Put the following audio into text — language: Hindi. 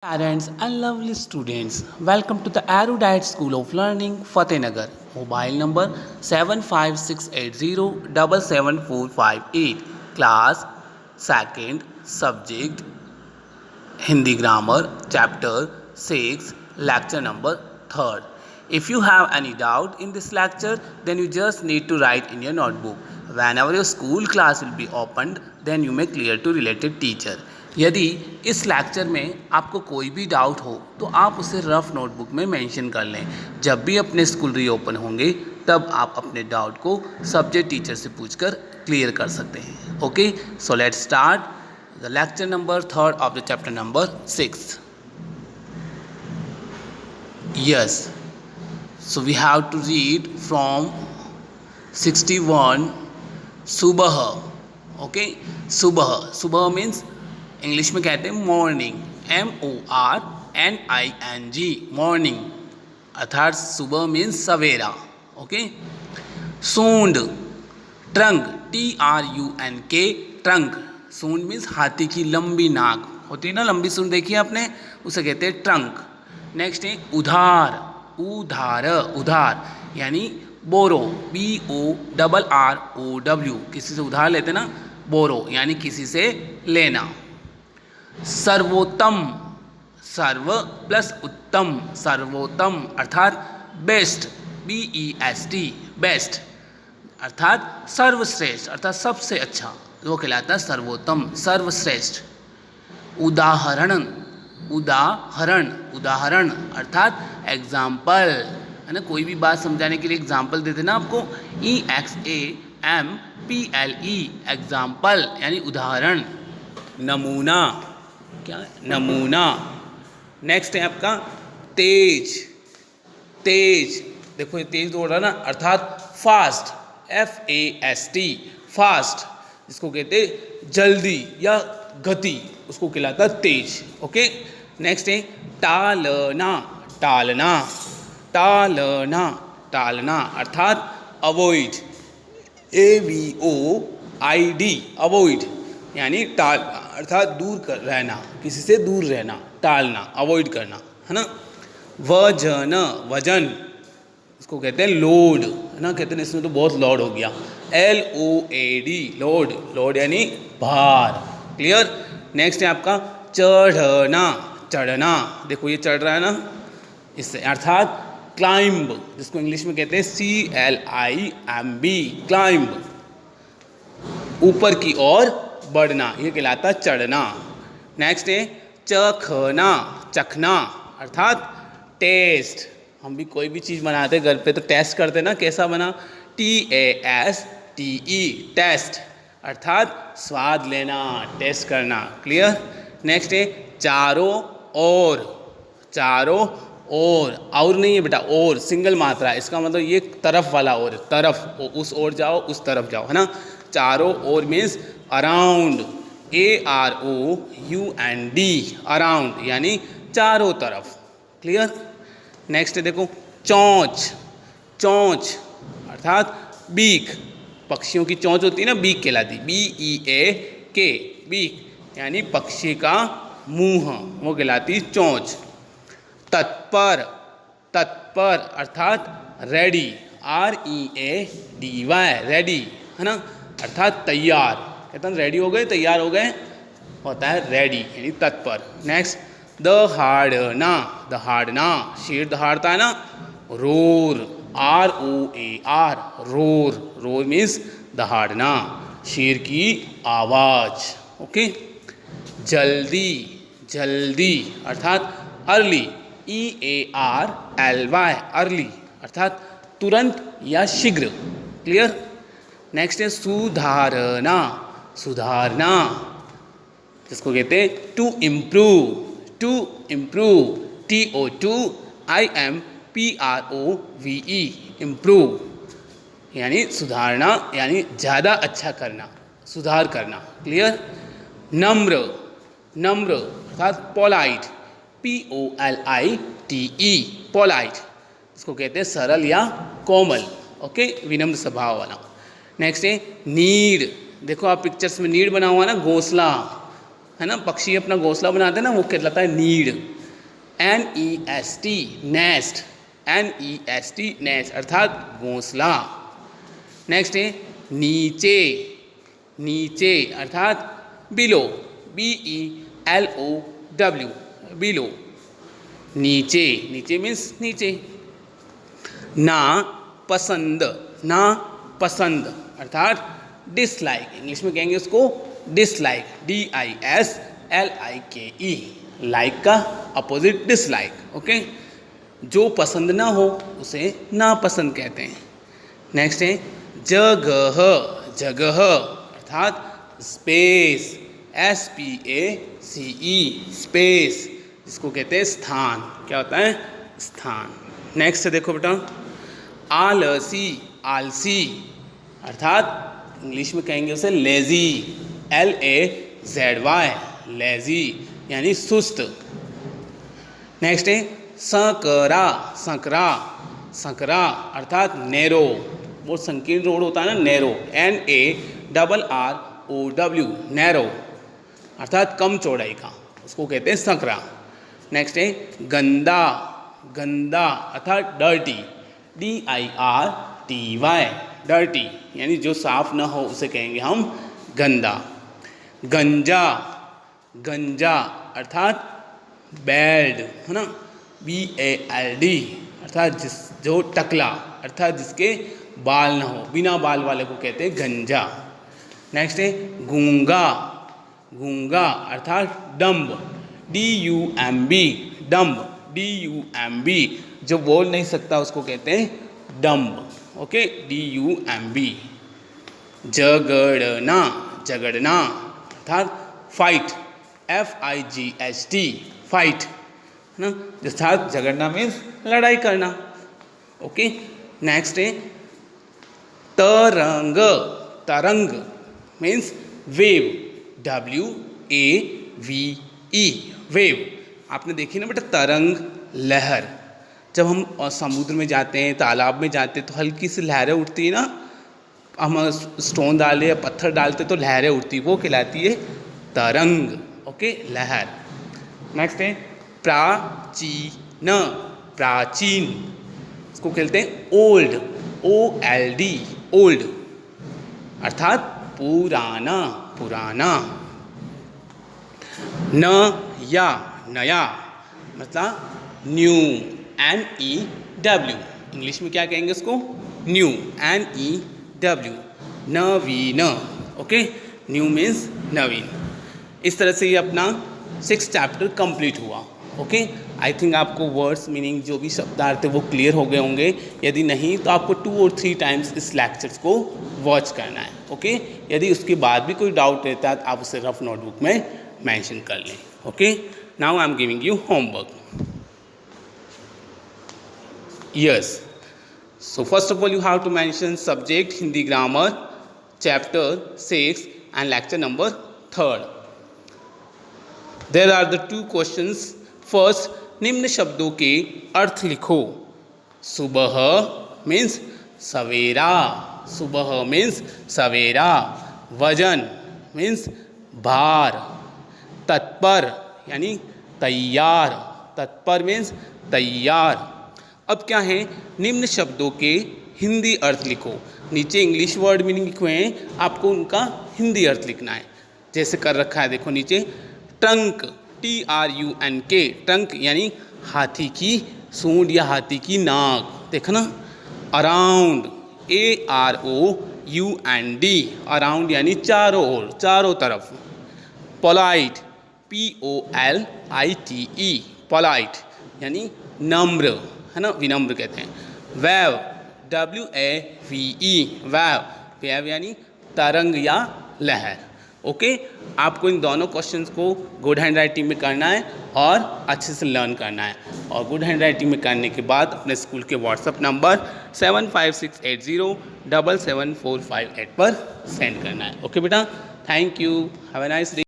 Parents and lovely students, welcome to the Erudite School of Learning, Fatehnagar. Mobile number 7568077458. Class 2nd, subject Hindi Grammar, Chapter 6, Lecture number 3rd. If you have any doubt in this lecture, then you just need to write in your notebook. Whenever your school class will be opened, then you may clear to related teacher. यदि इस लेक्चर में आपको कोई भी डाउट हो तो आप उसे रफ नोटबुक में मेंशन कर लें. जब भी अपने स्कूल रीओपन होंगे तब आप अपने डाउट को सब्जेक्ट टीचर से पूछकर क्लियर कर सकते हैं. Okay, so let's start the lecture number 3rd of the chapter number 6. Yes, so we have to read from 61 subah. Okay, subah means English में कहते हैं मॉर्निंग, MORNING, मॉर्निंग, अर्थात सुबह मीन्स सवेरा. ओके, सूंड, ट्रंक, TRUNK, ट्रंक. सूंड मीन्स हाथी की लंबी नाक होती है ना, लंबी सूंड देखी है आपने, उसे कहते हैं ट्रंक. नेक्स्ट है उधार, उधार यानी बोरो, BORROW, किसी से उधार लेते ना, बोरो यानी किसी से लेना. सर्वोत्तम, सर्व प्लस उत्तम, सर्वोत्तम अर्थात बेस्ट, BEST, बेस्ट अर्थात सर्वश्रेष्ठ, अर्थात सबसे अच्छा, वो कहलाता है सर्वोत्तम, सर्वश्रेष्ठ. उदाहरण, उदाहरण अर्थात एग्जाम्पल, है ना, कोई भी बात समझाने के लिए एग्जाम्पल देते ना आपको, EXAMPLE, एग्जाम्पल यानी उदाहरण. नमूना, क्या है, नमूना. नेक्स्ट है आपका तेज, देखो ये तेज दौड़ रहा ना, अर्थात फास्ट, FAST, फास्ट, जिसको कहते हैं जल्दी या गति, उसको कहलाता है तेज. ओके, नेक्स्ट है टालना, अर्थात अवॉइड, AVOID, अवॉइड यानी टाल, अर्थात दूर कर रहना, किसी से दूर रहना, टालना, अवॉइड करना, है ना. वजन, इसको कहते हैं लोड, है ना, कहते हैं इसमें तो बहुत लोड हो गया, LOAD, लोड यानी भार. क्लियर. नेक्स्ट है आपका चढ़ना, देखो ये चढ़ रहा है ना, इससे अर्थात क्लाइंब, जिसको इंग्लिश में कहते हैं CLIMB, क्लाइंब, ऊपर की ओर बढ़ना, ये कहलाता चढ़ना. नेक्स्ट है चखना, अर्थात टेस्ट. हम भी कोई भी चीज़ बनाते घर पे तो टेस्ट करते ना, कैसा बना, TASTE, टेस्ट अर्थात स्वाद लेना, टेस्ट करना. क्लियर. नेक्स्ट है चारों और नहीं है बेटा, और सिंगल मात्रा, इसका मतलब ये तरफ वाला और, तरफ, उस ओर जाओ, उस तरफ जाओ, है ना. चारों ओर मीन्स अराउंड, AROUND, अराउंड यानी चारों तरफ. क्लियर. नेक्स्ट देखो चोंच अर्थात बीक, पक्षियों की चोंच होती है ना, बीक कहलाती, BEAK, बीक यानी पक्षी का मुंह, वो कहलाती चोंच. तत्पर अर्थात रेडी, READY, रेडी, है ना, अर्थात तैयार, कहते हैं रेडी हो गए, तैयार हो गए, होता है रेडी यानी तत्पर. नेक्स्ट दहाड़ना, शेर दहाड़ता है ना, रोर, ROAR, रोर मीन्स दहाड़ना, शेर की आवाज. ओके. जल्दी अर्थात अर्ली, EARLY, अर्ली अर्थात तुरंत या शीघ्र. क्लियर. नेक्स्ट है सुधारना, जिसको कहते हैं टू इम्प्रूव, TOIMPROVE, इम्प्रूव यानी सुधारना यानी ज़्यादा अच्छा करना, सुधार करना. क्लियर. नम्र अर्थात पोलाइट, POLITE, पोलाइट, इसको कहते हैं सरल या कोमल. ओके, विनम्र स्वभाव वाला. नेक्स्ट है नीड, देखो आप पिक्चर्स में नीड बना हुआ ना, घोंसला, है ना, पक्षी अपना घोंसला बनाते हैं ना, वो कहलाता है need. NEST nest, NEST nest अर्थात घोंसला। नेक्स्ट है नीचे, नीचे अर्थात बिलो, BELOW बिलो, नीचे, नीचे मीन्स नीचे। ना पसंद, ना पसंद अर्थात डिसलाइक, इंग्लिश में कहेंगे उसको डिसलाइक, DISLIKE, लाइक का अपोजिट डिसलाइक, ओके। जो पसंद ना हो उसे ना पसंद कहते हैं। नेक्स्ट है जगह, जगह अर्थात स्पेस, SPACE स्पेस, जिसको कहते हैं स्थान, क्या होता है स्थान। नेक्स्ट है देखो बेटा आलसी, आलसी अर्थात इंग्लिश में कहेंगे उसे लेजी, LAZY लेजी यानी सुस्त। नेक्स्ट है सकरा, सकरा, सकरा अर्थात नैरो, वो संकीर्ण रोड होता है ना, नैरो, NARROW नैरो अर्थात कम चौड़ाई का, उसको कहते हैं सकरा। नेक्स्ट है गंदा, गंदा अर्थात डर्टी, DIRTY डर्टी यानी जो साफ ना हो उसे कहेंगे हम गंदा। गंजा, गंजा अर्थात बैल्ड, है ना, BALD अर्थात जो टकला अर्थात जिसके बाल ना हो, बिना बाल वाले को कहते हैं गंजा। नेक्स्ट है गूंगा, गूंगा अर्थात डम्ब, DUMB डम्ब, DUMB जो बोल नहीं सकता उसको कहते हैं डम्ब, ओके, DUMB। झगड़ना, झगड़ना अर्थात फाइट, FIGHT फाइट, है ना, अर्थात झगड़ना मीन्स लड़ाई करना, ओके। नेक्स्ट है तरंग, तरंग मीन्स वेव, WAVE वेव। आपने देखी ना बेटा तरंग लहर, जब हम समुद्र में जाते हैं, तालाब में जाते हैं तो हल्की सी लहरें उठती है ना, हम स्टोन डाले या पत्थर डालते तो लहरें उठती, वो कहलाती है तरंग, ओके, लहर। नेक्स्ट है प्राचीन, प्राचीन इसको कहते हैं ओल्ड, OLD ओल्ड अर्थात पुराना, पुराना। नया, नया मतलब न्यू, NEW इंग्लिश में क्या कहेंगे उसको न्यू, NEW। नवीन, ओके, न्यू मीन्स नवीन। इस तरह से ये अपना 6th चैप्टर कंप्लीट हुआ, ओके। आई थिंक आपको वर्ड्स मीनिंग जो भी शब्दार्थ है वो क्लियर हो गए होंगे, यदि नहीं तो आपको 2 और 3 टाइम्स इस लेक्चर्स को वॉच करना है, ओके। यदि उसके बाद भी कोई डाउट रहता है तो आप उसे रफ नोटबुक में मेंशन कर लें, okay. Now I am giving you homework. Yes, so first of all you have to mention subject Hindi grammar chapter 6 and lecture number 3rd. There are the 2 questions. First, निम्न शब्दों के अर्थ लिखो। सुबह मीन्स सवेरा, सुबह मीन्स सवेरा। वजन मीन्स भार। तत्पर यानी तैयार, तत्पर मीन्स तैयार। अब क्या है, निम्न शब्दों के हिंदी अर्थ लिखो। नीचे इंग्लिश वर्ड मीनिंग लिखे हैं, आपको उनका हिंदी अर्थ लिखना है। जैसे कर रखा है देखो नीचे, ट्रंक, TRUNK ट्रंक यानी हाथी की सूंड या हाथी की नाक, देखना। अराउंड, AROUND अराउंड यानी चारों ओर, चारों तरफ। पोलाइट, POLITE पोलाइट यानी नम्र, है ना, विनम्र कहते हैं। वेव, WAVE वेव, वेव यानी तरंग या लहर, ओके। आपको इन दोनों क्वेश्चंस को गुड हैंड राइटिंग में करना है और अच्छे से लर्न करना है। और गुड हैंड राइटिंग में करने के बाद अपने स्कूल के व्हाट्सएप नंबर 75680 77458 पर सेंड करना है, ओके बेटा। Thank you, have a nice day.